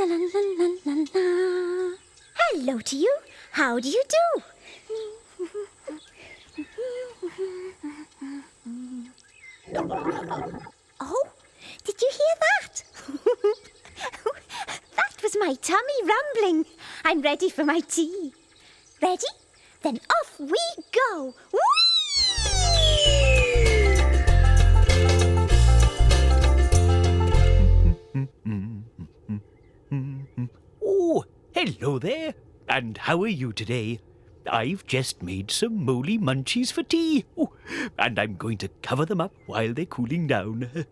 la la la la la la. Hello to you. How do you do? Oh, did you hear that? That was my tummy rumbling. I'm ready for my tea. Ready? Then off we go. Whee! Oh, hello there. And how are you today? I've just made some moly munchies for tea. Oh, and I'm going to cover them up while they're cooling down.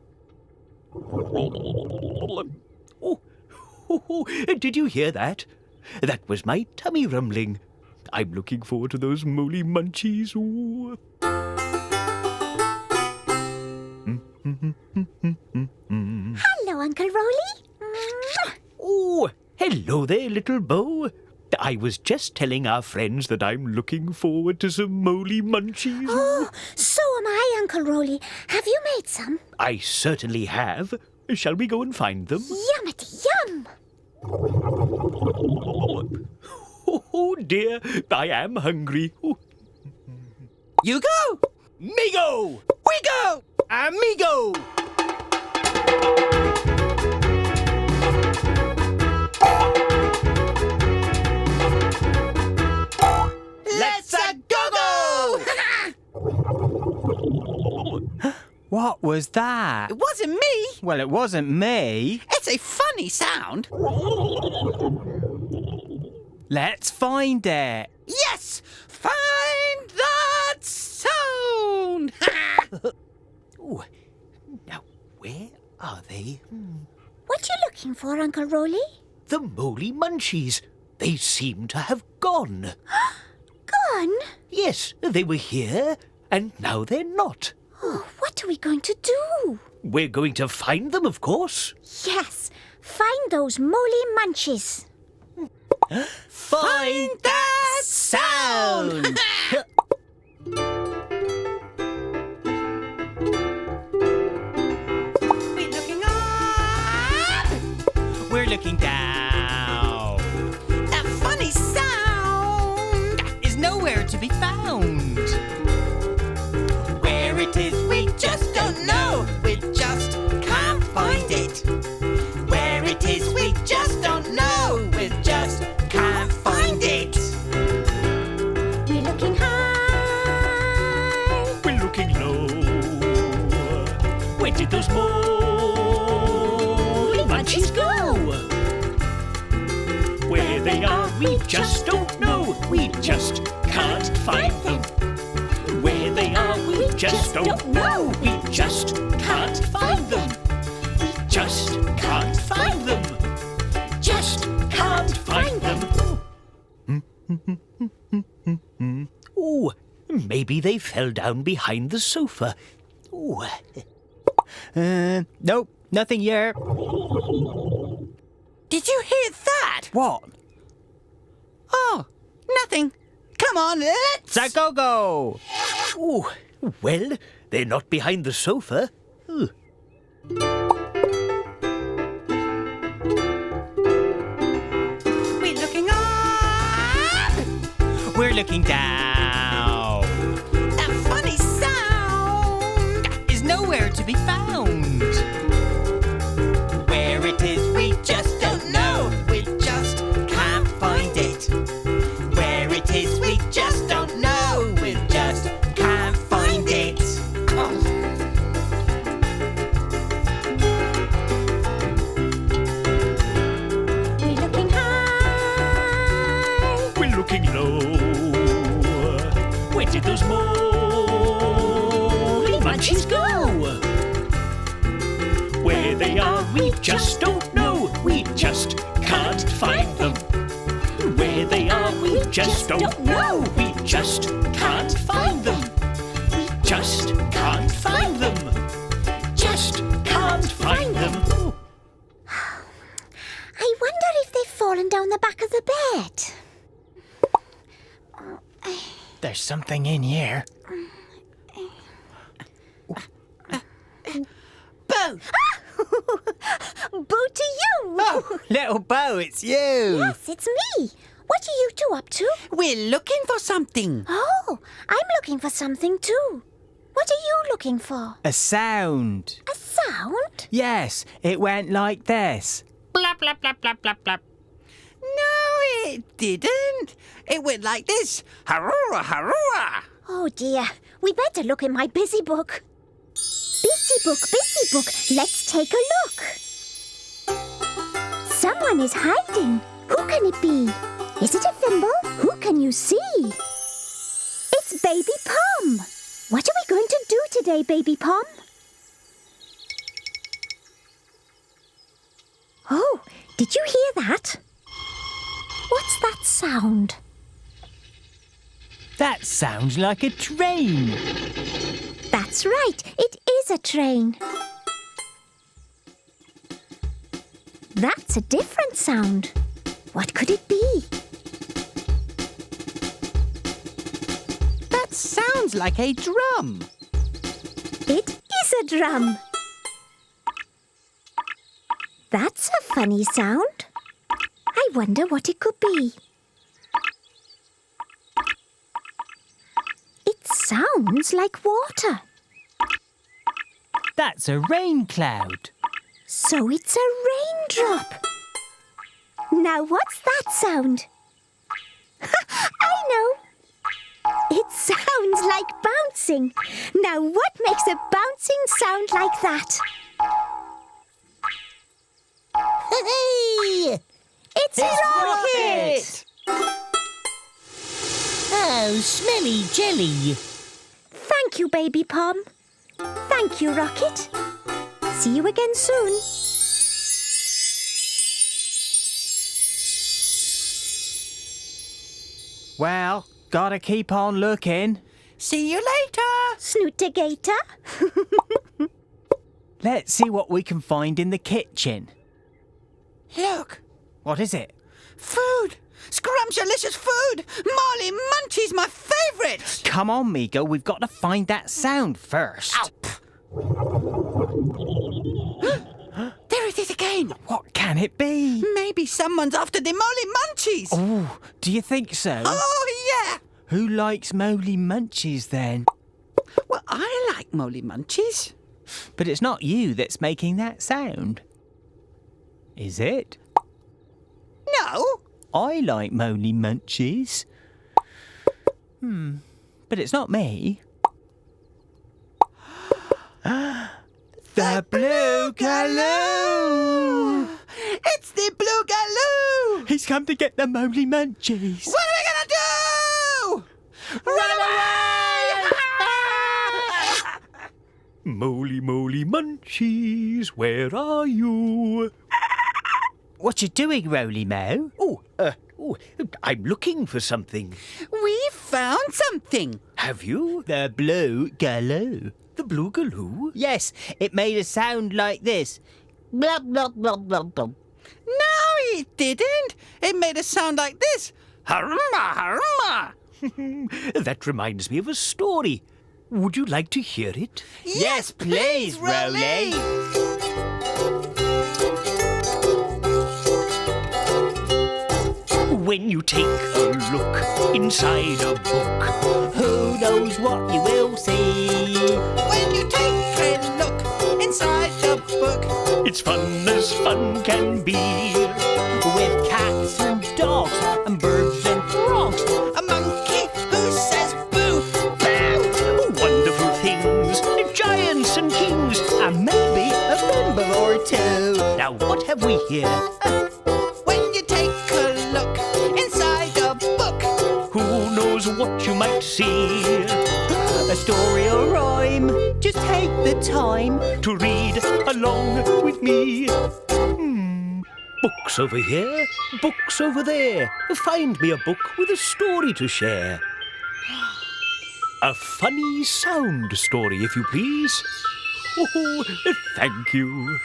Oh, did you hear that? That was my tummy rumbling. I'm looking forward to those moly munchies. Oh. Hello, Uncle Roly. Oh, hello there, little Bo. I was just telling our friends that I'm looking forward to some moly munchies. Oh, so am I, Uncle Roly. Have you made some? I certainly have. Shall we go and find them? Yummity yum! Oh dear, I am hungry. Oh. You go! Me go! We go! Amigo! Let's go-go! What was that? It wasn't me. Well, it wasn't me. It's a funny sound. Let's find it. Yes! Find that sound! Oh, now where are they? What you looking for, Uncle Roly? The moly munchies. They seem to have gone. Gone? Yes, they were here, and now they're not. Oh, what are we going to do? We're going to find them, of course. Yes, find those moly munchies. Find that sound! We're looking up! We're looking down. That funny sound! Is nowhere to be found. Where it is, we just don't know. We just can't find it. Where it is, we just don't know. We just can't find it. We're looking high. We're looking low. Where did those moly munchies go? Where they are, we just don't know. We just can't find them. Where they are, we just don't know. We just can't find them. We just can't find them. Just can't find them. Oh, maybe they fell down behind the sofa. Oh. Nope, nothing here. Did you hear that? What? Oh, nothing. Come on, let's... Go-go! Oh, well, they're not behind the sofa. Ugh. We're looking up! We're looking down. That funny sound! Is nowhere to be found. Where it is, we just don't know. We just can't find it. Where it is, we just don't know. We just can't find it. We're looking high. We're looking low. Where did those moly munchies go? Where they are, we just don't know. We just can't find them. Where they are, we just don't know. We just can't find them. We just can't find them. Just can't find them. I wonder if they've fallen down the back of the bed. There's something in here. Boo! Boo to you! Oh, little Bo, it's you. Yes, it's me. What are you two up to? We're looking for something. Oh, I'm looking for something too. What are you looking for? A sound. A sound? Yes, it went like this. Blap, blap, blap, blap, blap, blap. No, it didn't. It went like this. Harua, harua. Oh dear, we better look in my busy book. Busy book, let's take a look. Someone is hiding. Who can it be? Is it a Fimble? Who can you see? It's Baby Pom. What are we going to do today, Baby Pom? Oh, did you hear that? What's that sound? That sounds like a train. That's right, it is a train. That's a different sound. What could it be? That sounds like a drum. It is a drum. That's a funny sound. I wonder what it could be. It sounds like water. That's a rain cloud. So it's a raindrop. Now what's that sound? I know. It sounds like bouncing. Now what makes a bouncing sound like that? Hey! It's Rocket! Oh, smelly jelly. Thank you, Baby Pom. Thank you, Rocket. See you again soon. Well, gotta keep on looking. See you later. Snooter-gator. Let's see what we can find in the kitchen. Look, What is it? food. Scrumptious food. Molly Munchie's my favourite. Come on, Migo, we've got to find that sound first. There it is again. What can it be? Maybe someone's after the Molly Munchies. Oh, do you think so? Oh, yeah. Who likes Molly Munchies then? Well, I like Molly Munchies. But it's not you that's making that sound. Is it? No. I like Molly Munchies. But it's not me. The blue galoo! It's the blue galoo. He's come to get the Molly Munchies. What are we going to do? Run away! Moly, moly, munchies, where are you? What you doing, Roly Mo? I'm looking for something. We found something. Have you? The blue galoo. The blue galoo? Yes, it made a sound like this. Blub, blub, blub, blub, blub. No, it didn't. It made a sound like this. Harumma, harumma. That reminds me of a story. Would you like to hear it? Yes, please, Roly. When you take a look inside a book, Who knows what you will see? When you take a look inside the book, it's fun as fun can be. With cats and dogs and birds and frogs. a monkey who says boo, boo. Wonderful things, giants and kings. And maybe a Fimble or two. Now what have we here? When you take a look inside the book, Who knows what you might see? A story or rhyme. Just take the time. To read along with me. Books over here, books over there. Find me a book with a story to share. A funny sound story, if you please. Oh, thank you.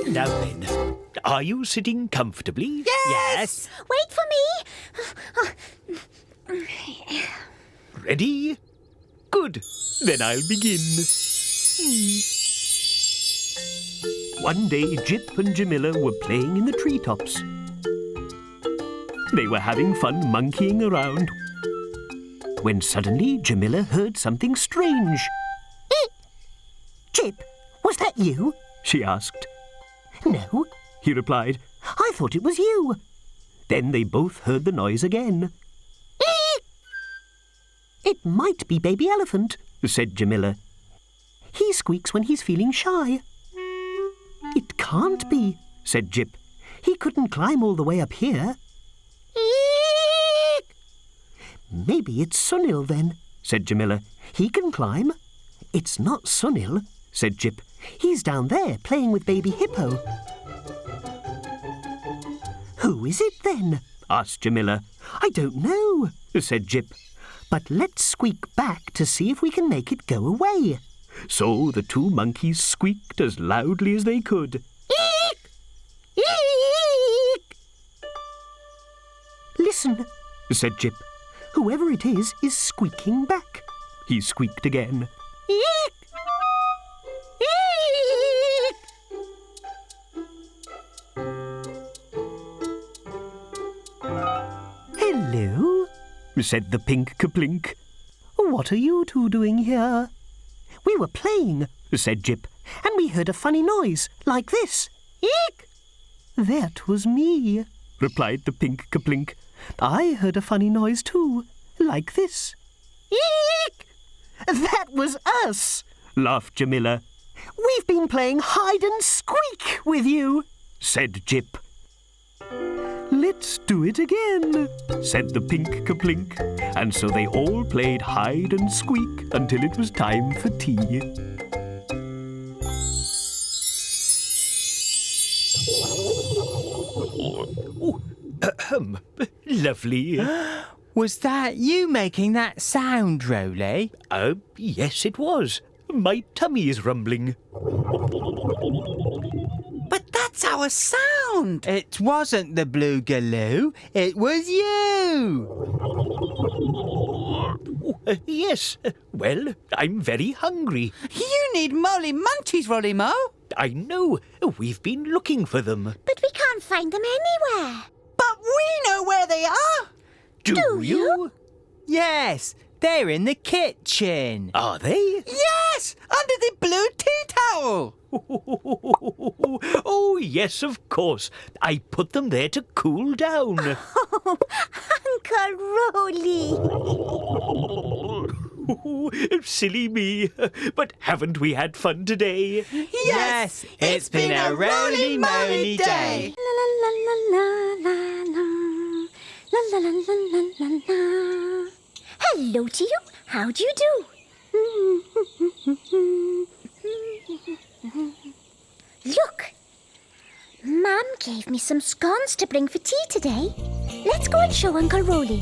Now then, are you sitting comfortably? yes. Wait for me. Ready? Good. Then I'll begin. One day, Jip and Jamila were playing in the treetops. They were having fun monkeying around, when suddenly Jamila heard something strange. Jip, was that you? She asked. No, He replied. I thought it was you. Then they both heard the noise again. It might be Baby Elephant, Said Jamila. he squeaks when he's feeling shy. It can't be, said Jip. He couldn't climb all the way up here. Maybe it's Sunil then, Said Jamila. he can climb. It's not Sunil, Said Jip. he's down there playing with Baby Hippo. Who is it then? Asked Jamila. I don't know, Said Jip. but let's squeak back to see if we can make it go away. So the two monkeys squeaked as loudly as they could. Listen, Said Jip. whoever it is squeaking back. He squeaked again. Hello, Said the pink kaplink. what are you two doing here? We were playing, Said Jip. and we heard a funny noise, like this. Eek! That was me. Replied the pink kaplink. I heard a funny noise too, like this. Eek! That was us. Laughed Jamila. We've been playing hide and squeak with you. Said Jip. Let's do it again, said the pink kaplink. And so they all played hide and squeak until it was time for tea. Lovely. Was that you making that sound, Roly? Yes, it was. My tummy is rumbling. But that's our sound. It wasn't the blue galoo, it was you! Yes. Well, I'm very hungry. You need moly munchies, Roly Mo. I know. We've been looking for them. But we can't find them anywhere. But we know where they are. Do you? Yes, they're in the kitchen. Are they? Yes, under the blue tea towel. Oh, yes, of course. I put them there to cool down. Oh, Uncle Roly. Silly me. But haven't we had fun today? Yes, it's been a roly-moly day. La la la la la la. La la la la la la la. Hello to you. How do you do? Look. Mum gave me some scones to bring for tea today. Let's go and show Uncle Roly.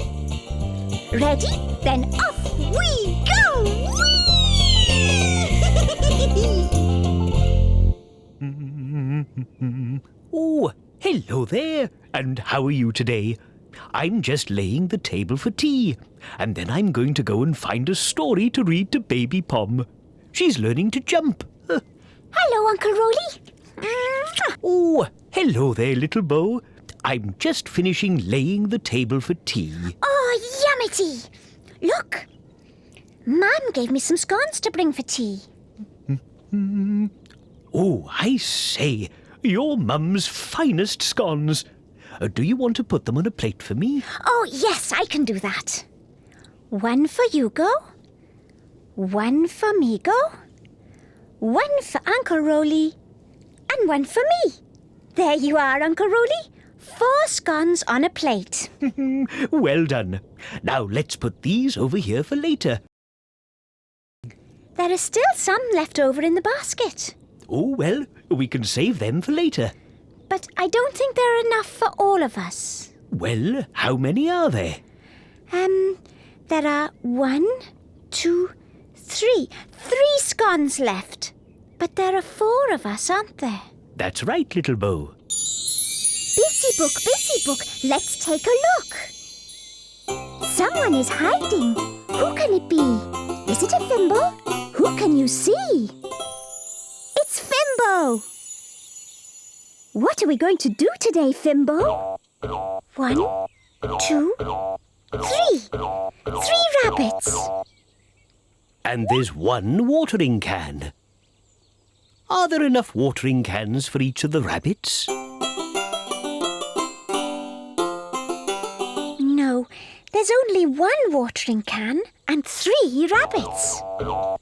Ready? Then off we go! Oh, hello there. And how are you today? I'm just laying the table for tea. And then I'm going to go and find a story to read to Baby Pom. She's learning to jump. Hello, Uncle Roly. Oh, hello there, little Bo. I'm just finishing laying the table for tea. Oh, yummy tea. Look. Mum gave me some scones to bring for tea. Oh, I say, your mum's finest scones. Do you want to put them on a plate for me? Oh, yes, I can do that. One for Hugo. One for Migo. One for Uncle Roly. And one for me. There you are, Uncle Roly. 4 scones on a plate. Well done. Now let's put these over here for later. There are still some left over in the basket. Oh, well, we can save them for later. But I don't think there are enough for all of us. Well, how many are there? There are 1, 2, 3. 3 scones left. But there are 4 of us, aren't there? That's right, little Bo. Busy book, let's take a look. Someone is hiding. Who can it be? Is it a Fimble? Who can you see? It's Fimbo. What are we going to do today, Fimbo? 1, 2, 3. 3 rabbits. And there's 1 watering can. Are there enough watering cans for each of the rabbits? No, there's only 1 watering can and 3 rabbits.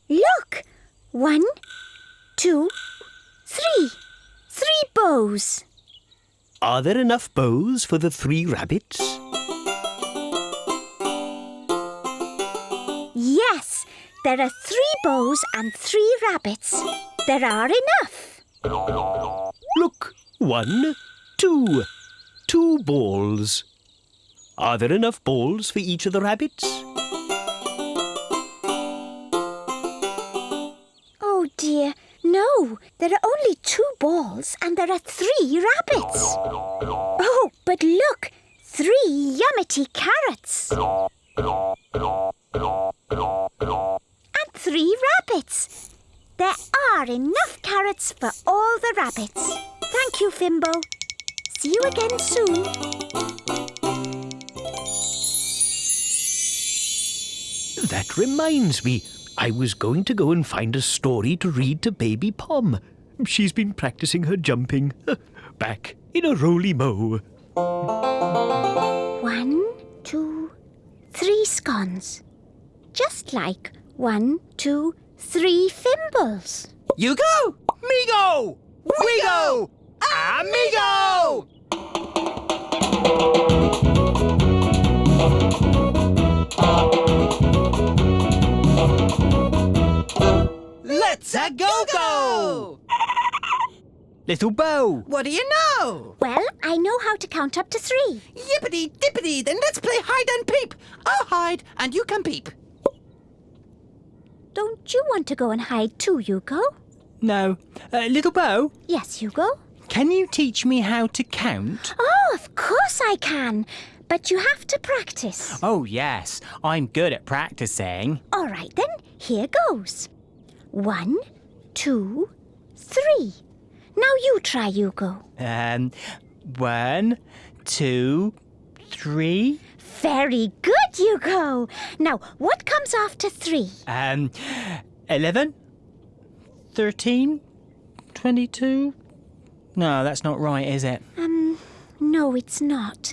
Look! 1, 2, 3. 3 bows. Are there enough bows for the 3 rabbits? Yes, there are 3 bows and 3 rabbits. There are enough. Look, 1, 2. 2 balls. Are there enough balls for each of the rabbits? Oh dear, no, there are only 2 balls and there are 3 rabbits. Oh, but look, 3 yummity carrots. And 3 rabbits. There are enough carrots for all the rabbits. Thank you, Fimbo. See you again soon. That reminds me. I was going to go and find a story to read to Baby Pom. She's been practicing her jumping. Back in a roly mo. 1, 2, 3 scones. Just like 1, 2, 3 Fimbles. You go! Me go! We go! Amigo! Let's a go-go! Little Bo! What do you know? Well, I know how to count up to 3. Yippity-dippity, then let's play hide and peep. I'll hide and you can peep. Don't you want to go and hide too, Hugo? No. Little Bo, Yes, Hugo? can you teach me how to count? Oh, of course I can. But you have to practice. Oh, yes. I'm good at practicing. All right, then. Here goes. 1, 2, 3. Now you try, Hugo. 1, 2, 3. Very good, Hugo. Now, what comes after 3? 11, 13, 22. No, that's not right, is it? No, it's not.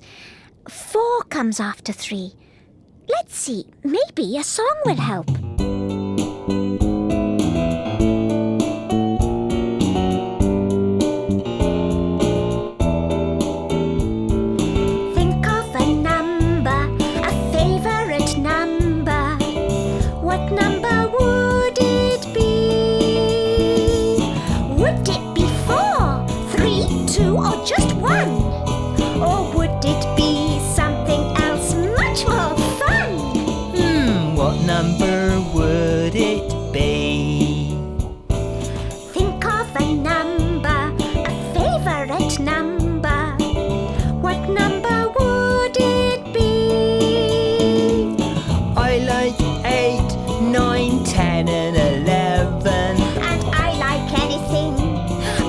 4 comes after 3. Let's see. Maybe a song will help. Think of a number, a favorite number. What number would it be? Would it be 4, 3, 2, or just 1? Or would it be something else much more fun? What number would it be? Think of a number, a favorite number. What number would it be? I like 8, 9, 10 and 11. And I like anything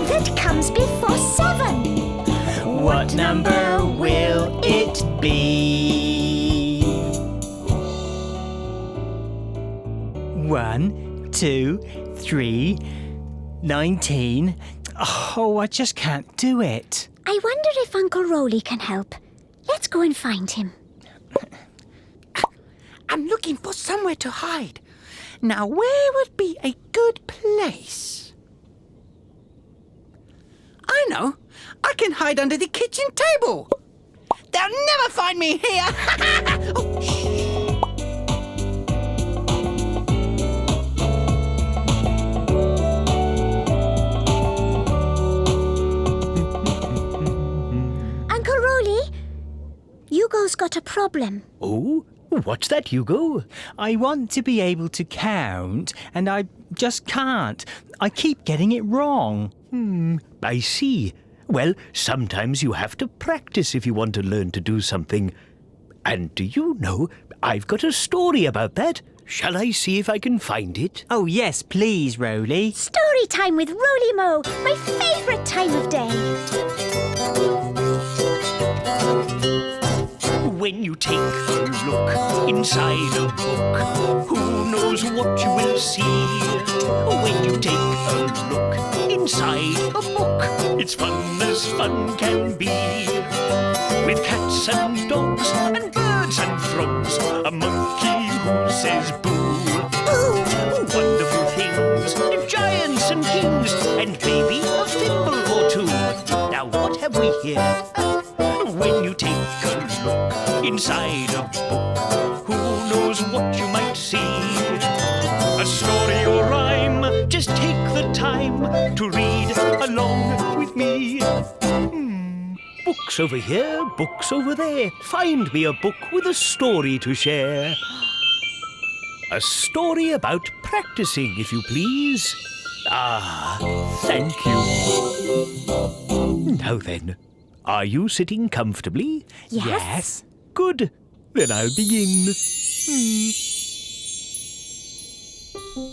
that comes before 7. What number will it be? 1, 2, 3, 19. Oh, I just can't do it. I wonder if Uncle Roly can help. Let's go and find him. I'm looking for somewhere to hide. Now, where would be a good place? I know. I can hide under the kitchen table. They'll never find me here. Oh, shh. Uncle Roly, Hugo's got a problem. Oh, what's that, Hugo? I want to be able to count, and I just can't. I keep getting it wrong. I see. Well, sometimes you have to practice if you want to learn to do something. And do you know, I've got a story about that. Shall I see if I can find it? Oh, yes, please, Roly. Story time with Roly Mo, my favourite time of day. you take a look inside a book, who knows what you will see? When you take a look inside a book, it's fun as fun can be. With cats and dogs and birds and frogs, a monkey who says boo. Wonderful things, and giants and kings, and maybe a Fimble or two. Now what have we here? When you take a look inside a book, who knows what you might see? A story or rhyme, just take the time to read along with me. Books over here, books over there. Find me a book with a story to share. A story about practicing, if you please. Ah, thank you. Now then, are you sitting comfortably? Yes. Good. Then I'll begin.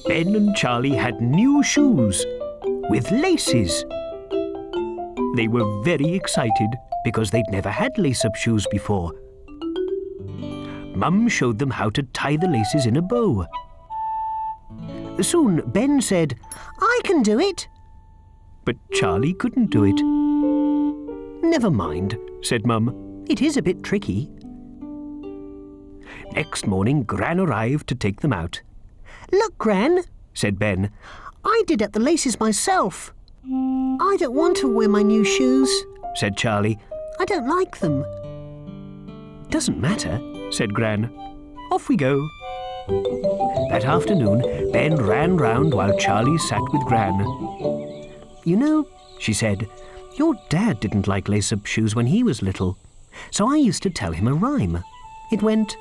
Ben and Charlie had new shoes with laces. They were very excited because they'd never had lace-up shoes before. Mum showed them how to tie the laces in a bow. Soon Ben said, "I can do it." But Charlie couldn't do it. "Never mind," said Mum. "It is a bit tricky." Next morning, Gran arrived to take them out. "Look, Gran," said Ben. "I did up the laces myself." "I don't want to wear my new shoes," said Charlie. "I don't like them." "Doesn't matter," said Gran. "Off we go." That afternoon, Ben ran round while Charlie sat with Gran. "You know," she said, "your dad didn't like lace-up shoes when he was little, so I used to tell him a rhyme. It went,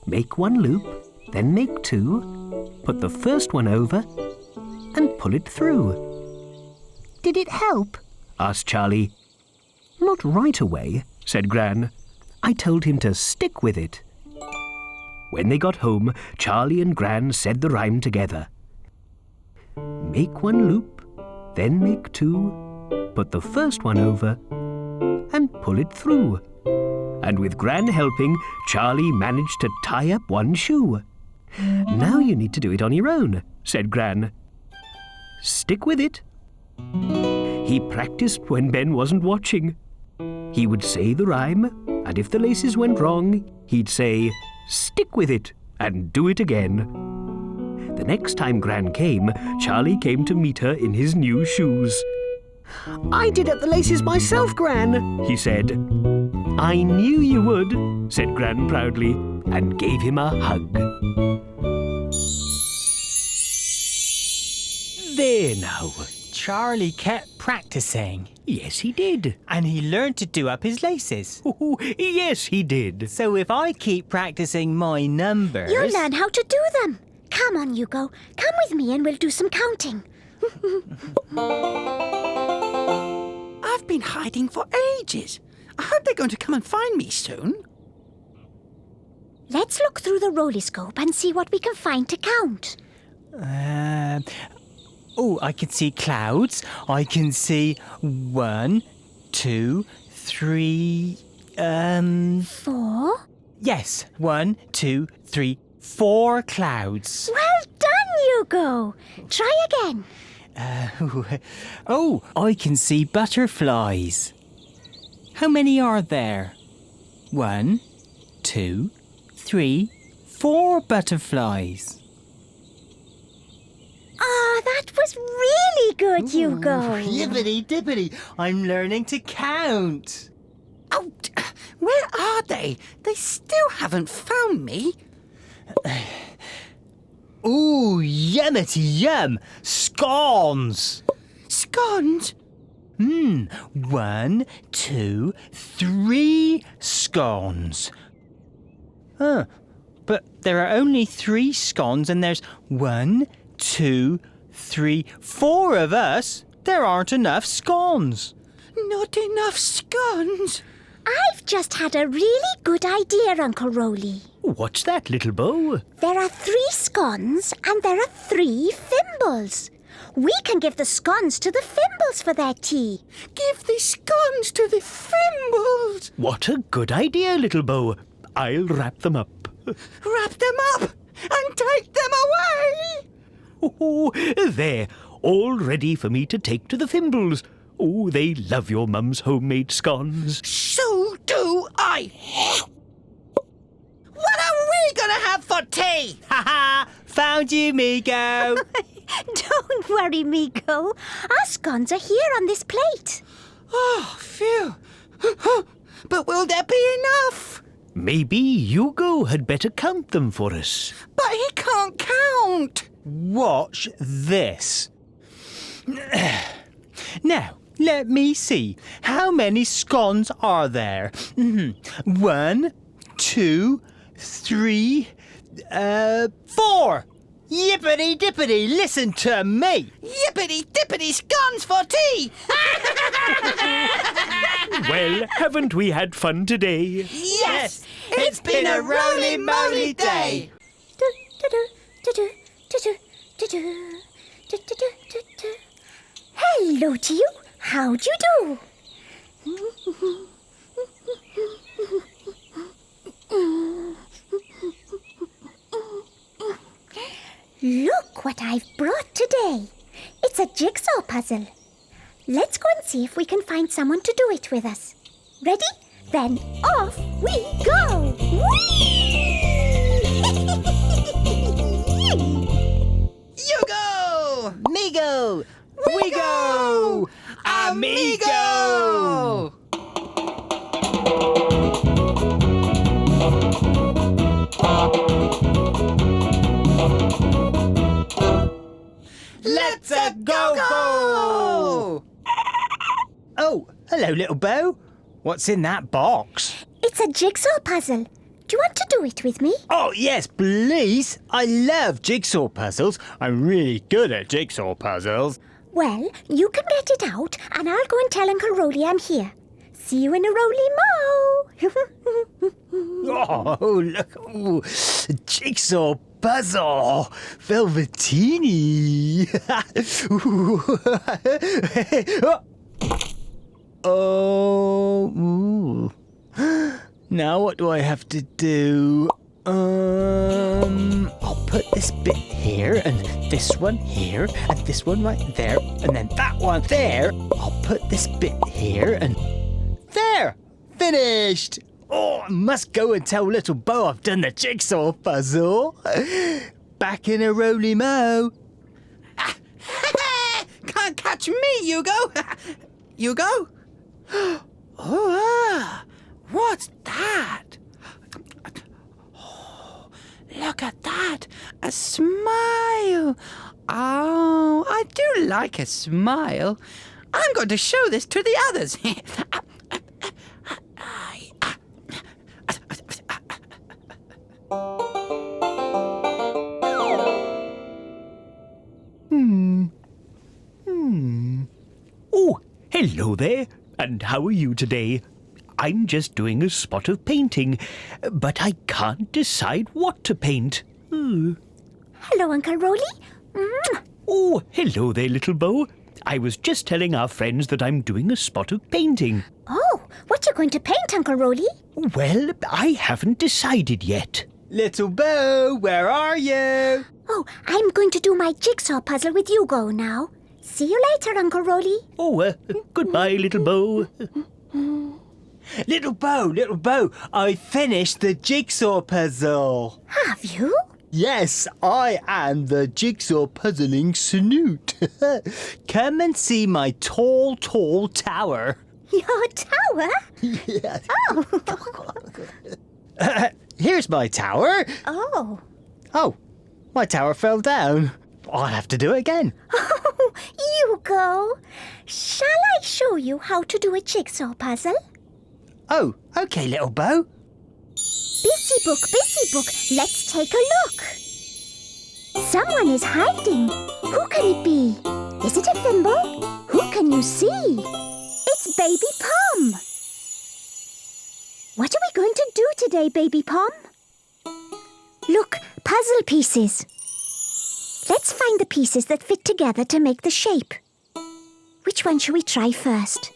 make one loop, then make two, put the first one over, and pull it through." "Did it help?" asked Charlie. "Not right away," said Gran. "I told him to stick with it." When they got home, Charlie and Gran said the rhyme together. Make one loop, then make two, put the first one over, and pull it through. And with Gran helping, Charlie managed to tie up one shoe. "Now you need to do it on your own," said Gran. "Stick with it." He practiced when Ben wasn't watching. He would say the rhyme, and if the laces went wrong, he'd say, "Stick with it," and do it again. The next time Gran came, Charlie came to meet her in his new shoes. "I did up the laces myself, Gran," he said. "I knew you would," said Gran proudly, and gave him a hug. There now. Charlie kept practicing. Yes, he did. And he learned to do up his laces. Oh, yes, he did. So if I keep practicing my numbers... You'll learn how to do them. Come on, Hugo. Come with me and we'll do some counting. I've been hiding for ages. I hope they're going to come and find me soon. Let's look through the rollerscope and see what we can find to count. I can see clouds. I can see 1, 2, 3... 4. Yes, 1, 2, 3, 4 clouds. Well done, Hugo. Try again. I can see butterflies. How many are there? 1, 2, 3, 4 butterflies. Ah, that was really good, Hugo. Yippity dippity, I'm learning to count. Oh, where are they? They still haven't found me. Ooh, yummity yum, scones. Scones? 1, 2, 3 scones. But there are only 3 scones and there's 1, 2, 3, 4 of us. There aren't enough scones. Not enough scones? I've just had a really good idea, Uncle Roly. What's that, little Bo? There are 3 scones and there are 3 Fimbles. We can give the scones to the Fimbles for their tea. Give the scones to the Fimbles. What a good idea, little Bo. I'll wrap them up. Wrap them up and take them away! Oh, there, all ready for me to take to the Fimbles. Oh, they love your mum's homemade scones. So do I. What are we going to have for tea? Ha ha! Found you, Migo! Don't worry, Migo. Our scones are here on this plate. Oh, phew. But will there be enough? Maybe Hugo had better count them for us. But he can't count. Watch this. Now, let me see. How many scones are there? 1, 2, 3, 4. Yippity dippity, listen to me. Yippity dippity scones for tea. Well, haven't we had fun today? Yes, it's been a roly-moly day. Hello to you. How'd you do? Look what I've brought today. It's a jigsaw puzzle. Let's go and see if we can find someone to do it with us. Ready? Then off we go! You go! Migo! We go! Amigo! Let's a go! Oh, hello, little Bo. What's in that box? It's a jigsaw puzzle. Do you want to do it with me? Oh, yes, please. I love jigsaw puzzles. I'm really good at jigsaw puzzles. Well, you can get it out and I'll go and tell Uncle Roly I'm here. See you in a Roly Mo. Oh, look. Ooh, jigsaw puzzle. Velveteeny. Oh. Ooh. Now what do I have to do? I'll put this bit here, and this one here, and this one right there, and then that one there. I'll put this bit here, and there! Finished! Oh, I must go and tell little Bo I've done the jigsaw puzzle. Back in a Roly Mo. Can't catch me, Hugo. Hugo? Oh, what's that? Oh, look at that. A smile. Oh, I do like a smile. I'm going to show this to the others. Oh, hello there. And how are you today? I'm just doing a spot of painting, but I can't decide what to paint. Hello, Uncle Roly. Oh, hello there, little Bo. I was just telling our friends that I'm doing a spot of painting. Oh, what you going to paint, Uncle Roly? Well, I haven't decided yet. Little Bo, where are you? Oh, I'm going to do my jigsaw puzzle with Hugo now. See you later, Uncle Roly. Oh, goodbye, little Bo. Little Bo, I finished the jigsaw puzzle. Have you? Yes, I am the jigsaw puzzling snoot. Come and see my tall, tall tower. Your tower? Yes. Oh. Here's my tower. Oh. Oh, my tower fell down. I'll have to do it again. Oh, Hugo. Shall I show you how to do a jigsaw puzzle? Oh, okay, little Bo. Bissy book, let's take a look. Someone is hiding. Who can it be? Is it a Fimble? Who can you see? It's Baby Pom. What are we going to do today, Baby Pom? Look, puzzle pieces. Let's find the pieces that fit together to make the shape. Which one shall we try first?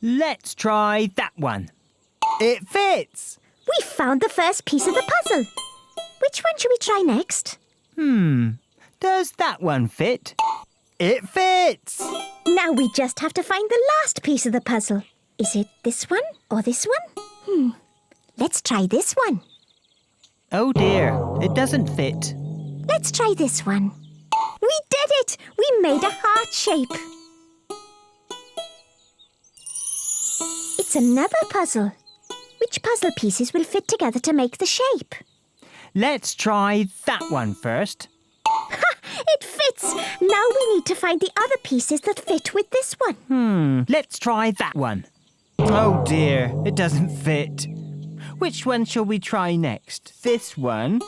Let's try that one. It fits! We found the first piece of the puzzle. Which one should we try next? Does that one fit? It fits! Now we just have to find the last piece of the puzzle. Is it this one or this one? Let's try this one. Oh dear, it doesn't fit. Let's try this one. We did it! We made a heart shape. It's another puzzle. Which puzzle pieces will fit together to make the shape? Let's try that one first. Ha! It fits! Now we need to find the other pieces that fit with this one. Let's try that one. Oh dear, it doesn't fit. Which one shall we try next? This one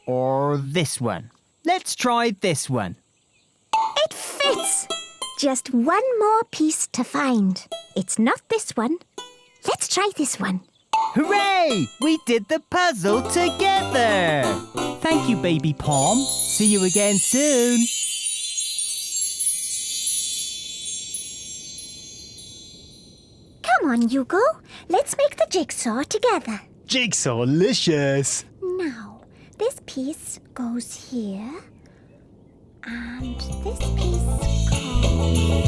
or this one? Let's try this one. It fits! Just one more piece to find. It's not this one. Let's try this one. Hooray! We did the puzzle together! Thank you, Baby Pom. See you again soon. Come on, Hugo. Let's make the jigsaw together. Jigsaw-licious! Now, this piece goes here. And this piece goes...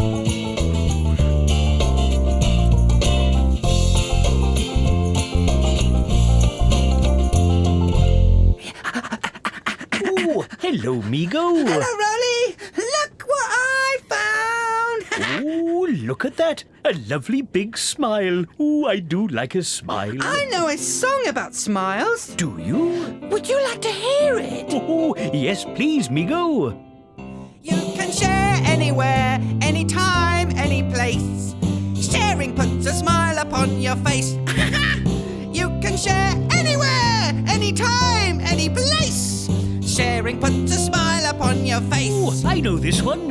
Oh, hello, Migo. Hello, Roly. Look what I found. Oh, look at that. A lovely big smile. Oh, I do like a smile. I know a song about smiles. Do you? Would you like to hear it? Oh, yes, please, Migo. You can share anywhere, anytime, any place. Sharing puts a smile upon your face. You can share anywhere, anytime, any place. Sharing puts a smile upon your face. Oh, I know this one.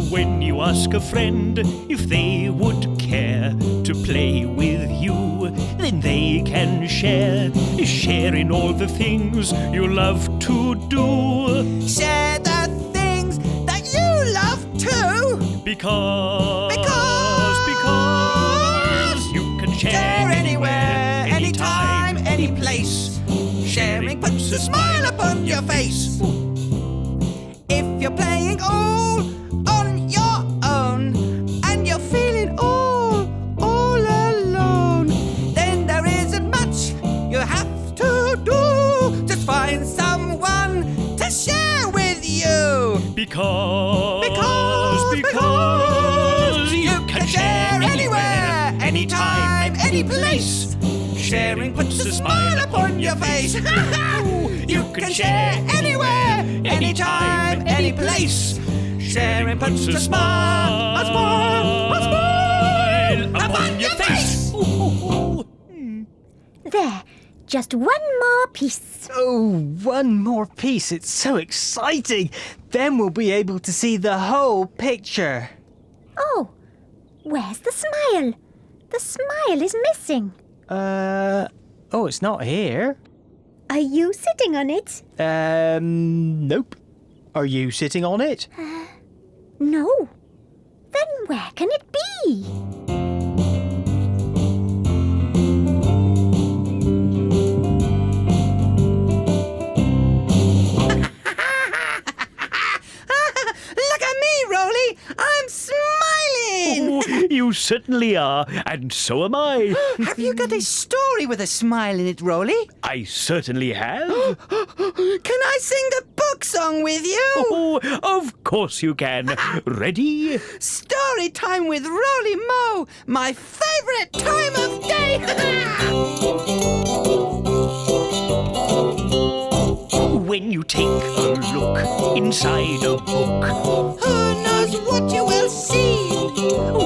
When you ask a friend if they would care to play with you, then they can share. Share in all the things you love to do. Share the things that you love too. Because you can share anywhere, anytime, any place. Sharing puts a smile upon your face. If you're playing all on your own and you're feeling all alone, then there isn't much you have to do. Just find someone to share with you. Because you can share anywhere, anytime, any place. Sharing puts a smile upon your face. You can share anywhere, anytime, any place. Sharing puts a smile upon your face. There, just one more piece. Oh, one more piece. It's so exciting. Then we'll be able to see the whole picture. Oh, where's the smile? The smile is missing. Oh, it's not here. Are you sitting on it? Nope. Are you sitting on it? No. Then where can it be? Look at me, Roly. I'm smiling. Oh, you certainly are, and so am I. Have you got a story with a smile in it, Roly? I certainly have. Can I sing the book song with you? Oh, of course you can. Ready? Story time with Roly Mo, my favourite time of day. When you take a look inside a book, Who knows what you will see?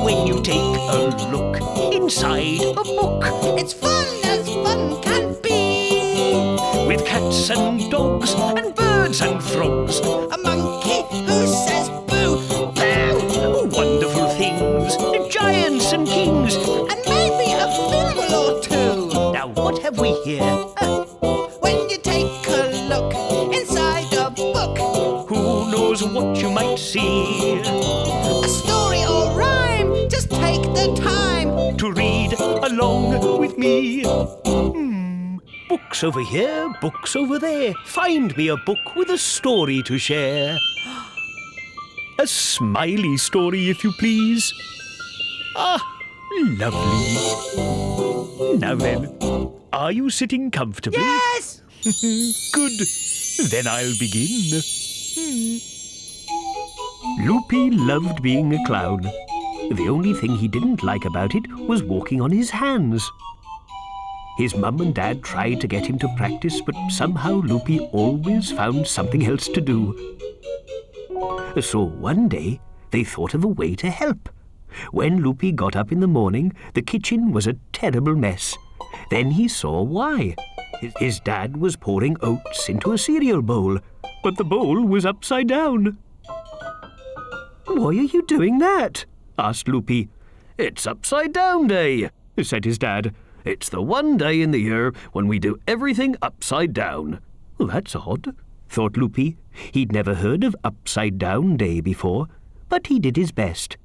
when you take a look inside a book, It's fun as fun can be. with cats and dogs and birds and frogs, A monkey who says boo, boo. wonderful things, giants and kings. And maybe a fimble or two. Now what have we here? When you take a look inside a book, Who knows what you might see? a story or rhyme, just take the time. To read along with me. Books over here, books over there. Find me a book with a story to share. A smiley story, if you please. Ah, lovely. Now then, are you sitting comfortably? Yes! Good. Then I'll begin. Loopy loved being a clown. The only thing he didn't like about it was walking on his hands. His mum and dad tried to get him to practice, but somehow Loopy always found something else to do. So one day, they thought of a way to help. When Loopy got up in the morning, the kitchen was a terrible mess. Then he saw why. His dad was pouring oats into a cereal bowl, but the bowl was upside down. "Why are you doing that?" asked Loopy. "It's upside down day," said his dad. "It's the one day in the year when we do everything upside down." "Well, that's odd," thought Loopy. He'd never heard of upside down day before, but he did his best.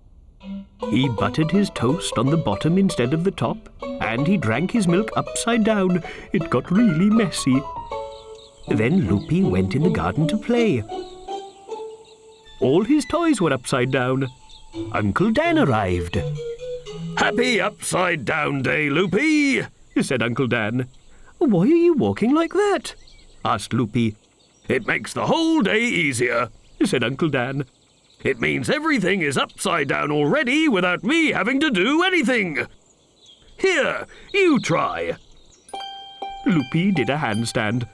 He buttered his toast on the bottom instead of the top, and he drank his milk upside down. It got really messy. Then Loopy went in the garden to play. All his toys were upside down. Uncle Dan arrived. "Happy Upside Down Day, Loopy," said Uncle Dan. "Why are you walking like that?" asked Loopy. "It makes the whole day easier," said Uncle Dan. "It means everything is upside down already without me having to do anything. Here, you try." Loopy did a handstand.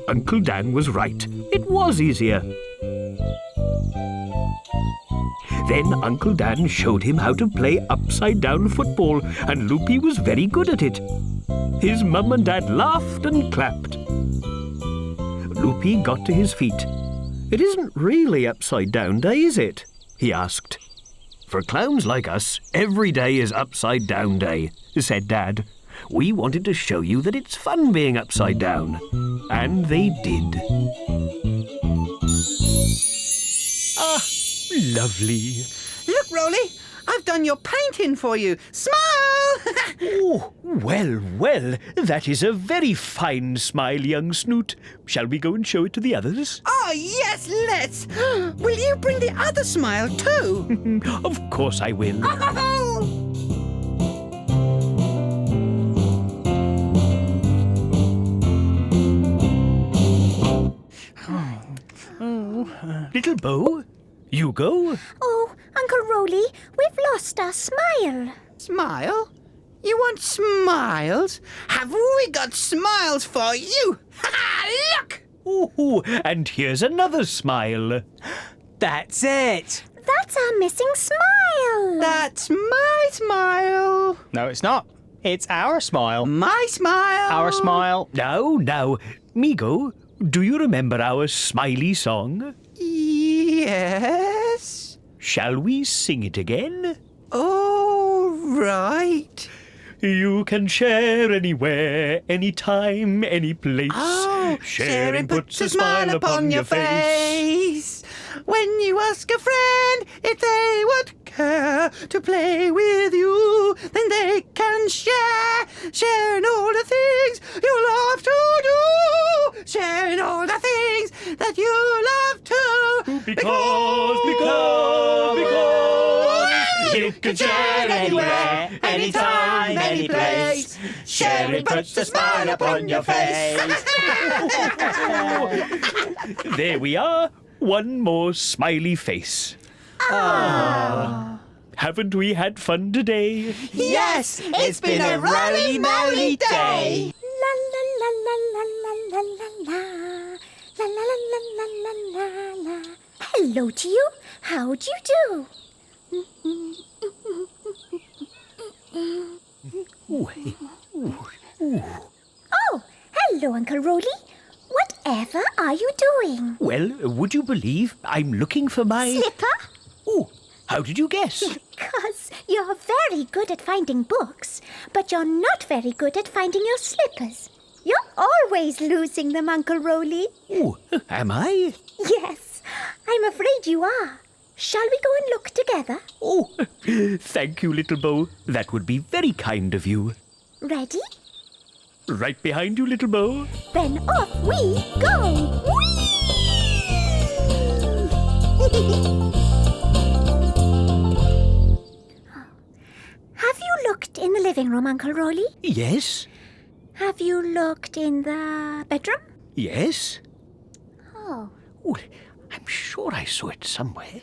Uncle Dan was right. It was easier. Then Uncle Dan showed him how to play upside-down football, and Loopy was very good at it. His mum and dad laughed and clapped. Loopy got to his feet. "It isn't really upside-down day, is it?" he asked. "For clowns like us, every day is upside-down day," said Dad. "We wanted to show you that it's fun being upside down." And they did. Ah, lovely. Look, Roly, I've done your painting for you. Smile! Oh, well, well, that is a very fine smile, young Snoot. Shall we go and show it to the others? Oh, yes, let's. Will you bring the other smile too? Of course I will. Little Bo, you go. Oh, Uncle Roly, we've lost our smile. Smile? You want smiles? Have we got smiles for you? Ha! Look! Ooh, and here's another smile. That's it. That's our missing smile. That's my smile. No, it's not. It's our smile. My smile. Our smile. Now, Migo, do you remember our smiley song? Yes. Shall we sing it again? Oh, right. You can share anywhere, anytime, any place. Oh, sharing puts a smile upon your face. When you ask a friend if they would care to play with you, then they can share. Sharing all the things you love to do. Sharing all the things that you love to. Because you can share anywhere, anytime, any place. Sharing puts a smile upon your face. There we are. One more smiley face. Haven't we had fun today? Yes, it's been a roly-moly day. La la la la la la la la la la la la la la la. Hello to you. How do you do? Oh, hello, Uncle Roly. Whatever are you doing? Well, would you believe I'm looking for my... Slipper? Oh, how did you guess? Because you're very good at finding books, but you're not very good at finding your slippers. You're always losing them, Uncle Roly. Oh, am I? Yes, I'm afraid you are. Shall we go and look together? Oh, thank you, Little Bo. That would be very kind of you. Ready? Right behind you, little Bo. Then off we go. Have you looked in the living room, Uncle Roly? Yes. Have you looked in the bedroom? Yes. Oh. Oh, I'm sure I saw it somewhere.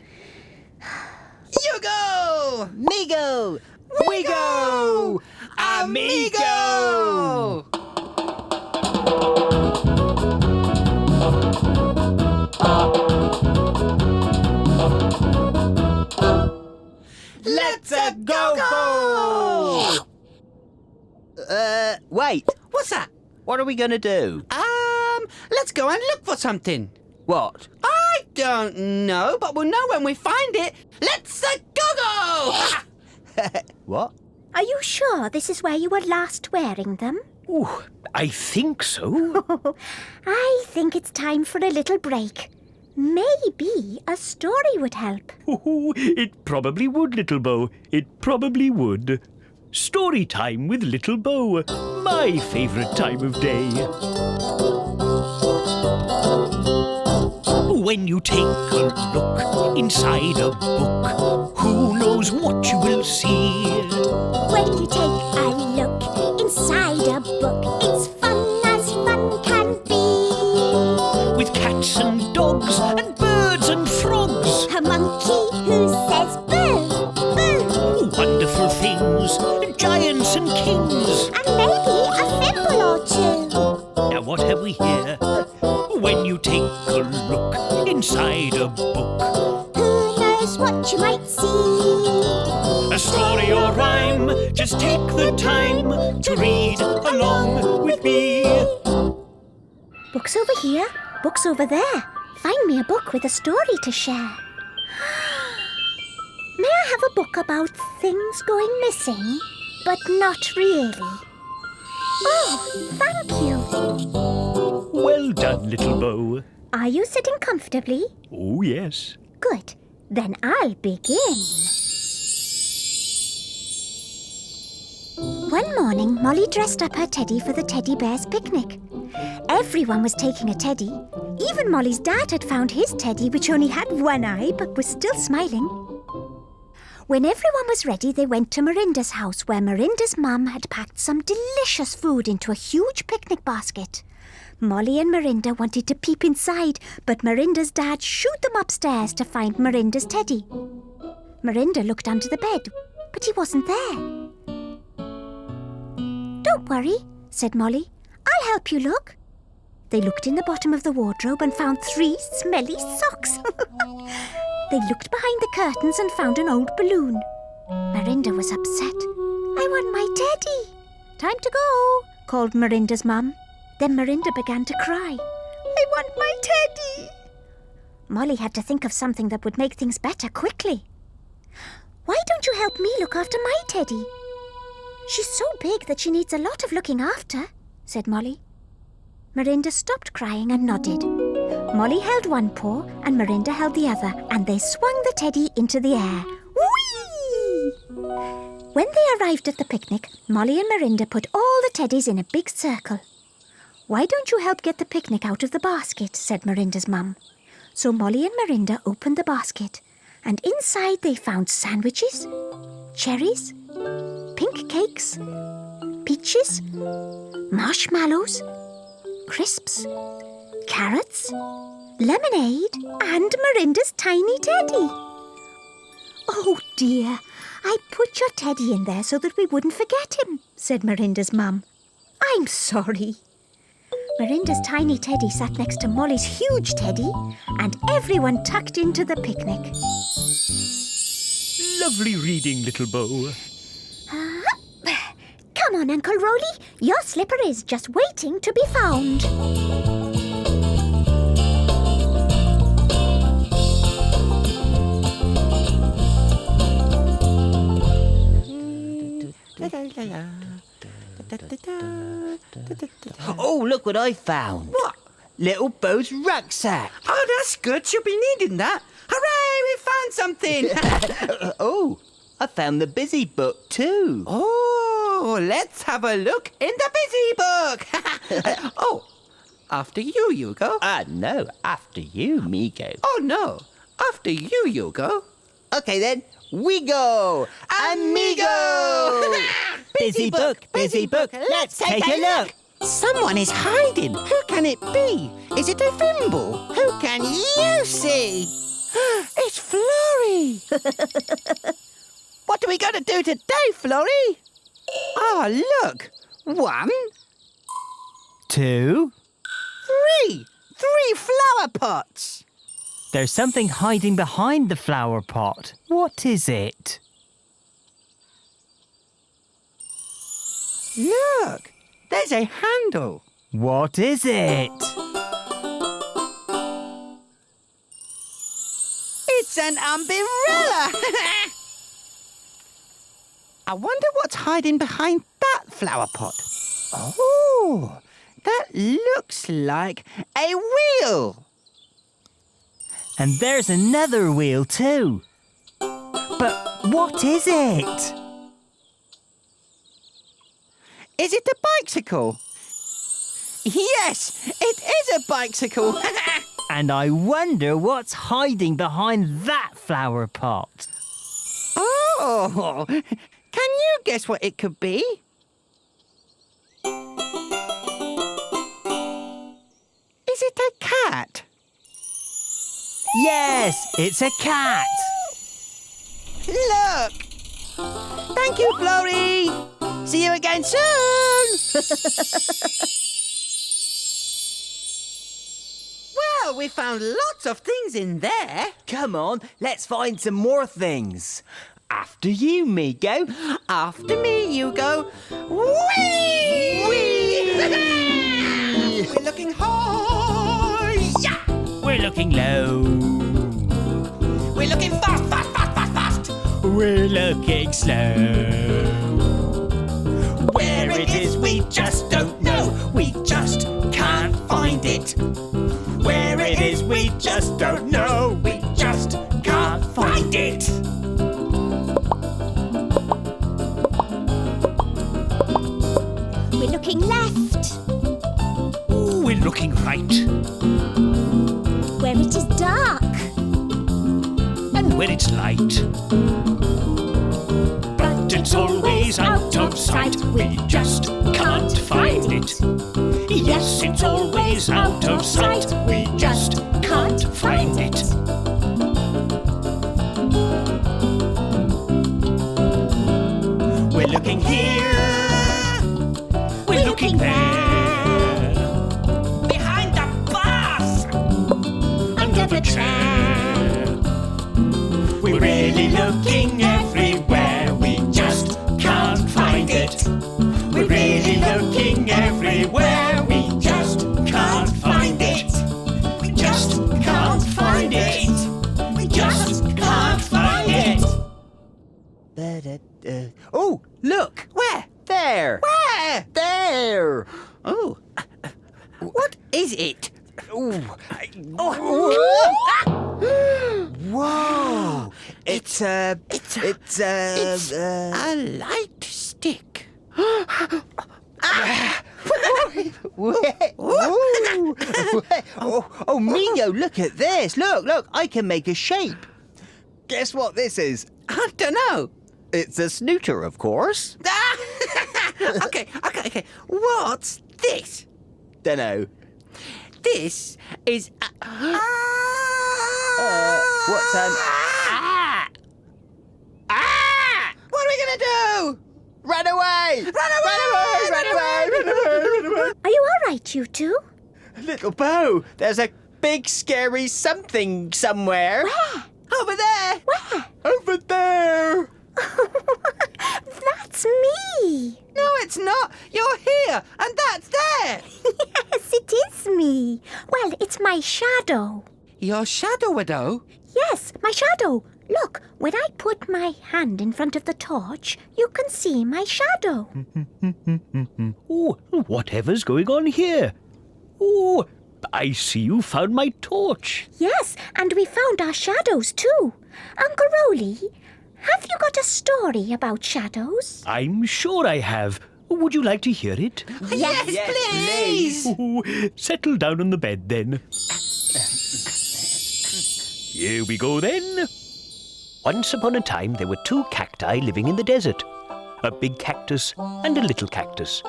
You go! Migo! We go! Amigo! Let's a go! Wait. What's that? What are we gonna do? Let's go and look for something. What? I don't know, but we'll know when we find it. Let's a go! What? Are you sure this is where you were last wearing them? Oh, I think so. I think it's time for a little break. Maybe a story would help. Oh, it probably would, little Bo. It probably would. Story time with little Bo. My favourite time of day. When you take a look inside a book, who knows what you will see? When you take a look inside a book, it's fun as fun can be. With cats and dogs and birds and frogs. A monkey who says boo, boo. Wonderful things, giants and kings. And maybe a fimble or two. Now what have we here? When you take a look inside a book, Who knows what you might see? a story or rhyme, just take the time to read along with me. Books over here, books over there. Find me a book with a story to share. May I have a book about things going missing, but not really? Oh, thank you. Well done, little Bo. Are you sitting comfortably? Oh, yes. Good. Then I'll begin. One morning, Molly dressed up her teddy for the teddy bear's picnic. Everyone was taking a teddy. Even Molly's dad had found his teddy, which only had one eye but was still smiling. When everyone was ready, they went to Mirinda's house, where Mirinda's mum had packed some delicious food into a huge picnic basket. Molly and Mirinda wanted to peep inside, but Mirinda's dad shooed them upstairs to find Mirinda's teddy. Mirinda looked under the bed, but he wasn't there. Don't worry, said Molly. I'll help you look. They looked in the bottom of the wardrobe and found 3 smelly socks. They looked behind the curtains and found an old balloon. Mirinda was upset. I want my teddy. Time to go, called Mirinda's mum. Then Mirinda began to cry. I want my teddy. Molly had to think of something that would make things better quickly. Why don't you help me look after my teddy? She's so big that she needs a lot of looking after, said Molly. Mirinda stopped crying and nodded. Molly held one paw and Mirinda held the other, and they swung the teddy into the air. Whee! When they arrived at the picnic, Molly and Mirinda put all the teddies in a big circle. Why don't you help get the picnic out of the basket, said Mirinda's mum. So Molly and Mirinda opened the basket, and inside they found sandwiches, cherries, pink cakes, peaches, marshmallows, crisps, carrots, lemonade, and Mirinda's tiny teddy. Oh dear, I put your teddy in there so that we wouldn't forget him, said Mirinda's mum. I'm sorry. Mirinda's tiny teddy sat next to Molly's huge teddy, and everyone tucked into the picnic. Lovely reading, little Bo. Come on, Uncle Roly. Your slipper is just waiting to be found. Oh, look what I found. What? Little Bo's rucksack. Oh, that's good. She'll be needing that. Hooray, we found something. Oh, I found the busy book too. Oh, Oh, let's have a look in the busy book. Oh, after you, Hugo. No, after you, Migo. Oh, no, after you, Hugo. Okay then, we go! Amigo! Busy book, let's take a look! Someone is hiding. Who can it be? Is it a Fimble? Who can you see? It's Florrie. What are we going to do today, Florrie? Oh, look. 1, 2. 3. 3 flower pots. There's something hiding behind the flower pot. What is it? Look, there's a handle. What is it? It's an umbrella. I wonder what's hiding behind that flower pot. Oh, that looks like a wheel. And there's another wheel too. But what is it? Is it a bicycle? Yes, it is a bicycle. And I wonder what's hiding behind that flower pot. Oh, can you guess what it could be? Is it a cat? Yes, it's a cat. Look! Thank you, Florrie! See you again soon! Well, we found lots of things in there. Come on, let's find some more things. After you, Migo. After me, Hugo. Whee! Whee! We're looking high! Yeah! We're looking low. We're looking fast, fast, fast, fast, fast! We're looking slow. Where it is, we just don't know. We just can't find it. Where it is, we just don't know. We just can't find it. We're looking left, We're looking right. where it is dark. And when it's light. But it's always out of sight. We just can't find it. Yes, it's always out of sight. We just can't find it. We're looking here. We're looking there. Behind the bus. Under the chair. We're really looking everywhere. We just can't find it. We're really looking everywhere. We just can't find it. We just can't find it. We just can't find it. Oh, look! Where? There! Where? There! Oh. What is it? Ooh. Whoa! It's a light stick. Oh, Mio, look at this. Look, I can make a shape. Guess what this is? I don't know. It's a snooter, of course. Okay. What's this? Dunno. This is What's an... What are we gonna do? Run away! Run away! Are you all right, you two? Little Bo, there's a big scary something somewhere. Where? Over there! Where? Over there! That's me. No, it's not. You're here, and that's there. Yes, it is me. Well, it's my shadow. Your shadow, widow. Yes, my shadow. Look, when I put my hand in front of the torch, you can see my shadow. Oh, whatever's going on here? Oh, I see you found my torch. Yes, and we found our shadows too. Uncle Roly, Have you got a story about shadows? I'm sure I have. Would you like to hear it? Yes, please. Oh, settle down on the bed then. Here we go then. Once upon a time there were two cacti living in the desert. A big cactus and a little cactus.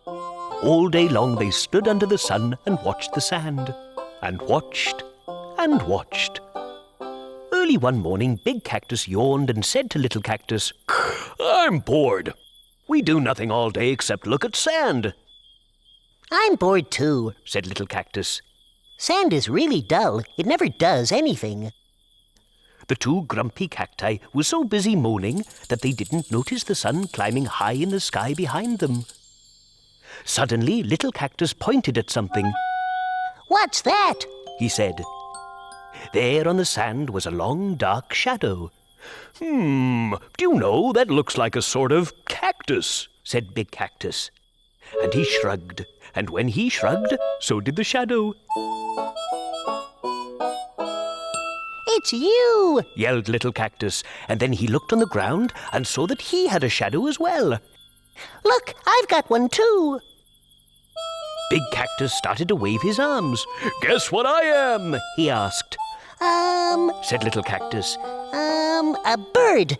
All day long they stood under the sun and watched the sand. And watched and watched. Early one morning, Big Cactus yawned and said to Little Cactus, "I'm bored. We do nothing all day except look at sand." I'm bored too, said Little Cactus. Sand is really dull. It never does anything. The two grumpy cacti were so busy moaning that they didn't notice the sun climbing high in the sky behind them. Suddenly, Little Cactus pointed at something. What's that? He said. There on the sand was a long, dark shadow. Do you know, that looks like a sort of cactus, said Big Cactus. And he shrugged, and when he shrugged, so did the shadow. It's you! Yelled Little Cactus, and then he looked on the ground and saw that he had a shadow as well. Look, I've got one too. Big Cactus started to wave his arms. "Guess what I am?" he asked. Said Little Cactus. A bird.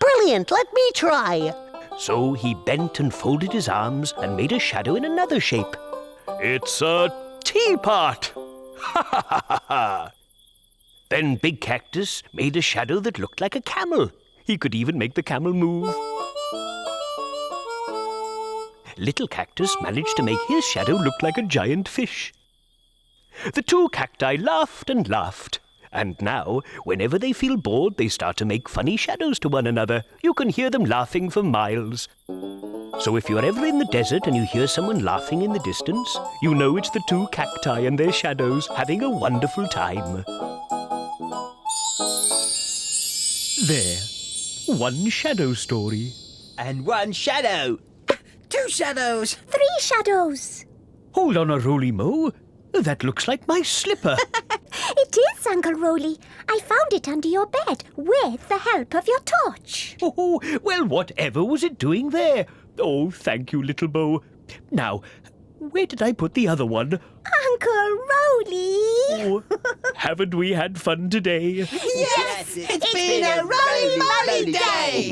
Brilliant, let me try. So he bent and folded his arms and made a shadow in another shape. "It's a teapot!" Ha ha ha ha ha! Then Big Cactus made a shadow that looked like a camel. He could even make the camel move. Little Cactus managed to make his shadow look like a giant fish. The two cacti laughed and laughed. And now, whenever they feel bored, they start to make funny shadows to one another. You can hear them laughing for miles. So if you're ever in the desert and you hear someone laughing in the distance, you know it's the two cacti and their shadows having a wonderful time. There. One shadow story. And one shadow. 2 shadows. 3 shadows. Hold on a Roly Mo. That looks like my slipper. It is, Uncle Roly. I found it under your bed with the help of your torch. Oh, well, whatever was it doing there? Oh, thank you, Little Bo. Now, where did I put the other one? Uncle Roly! Oh, haven't we had fun today? Yes, it's been a Roly Moly day.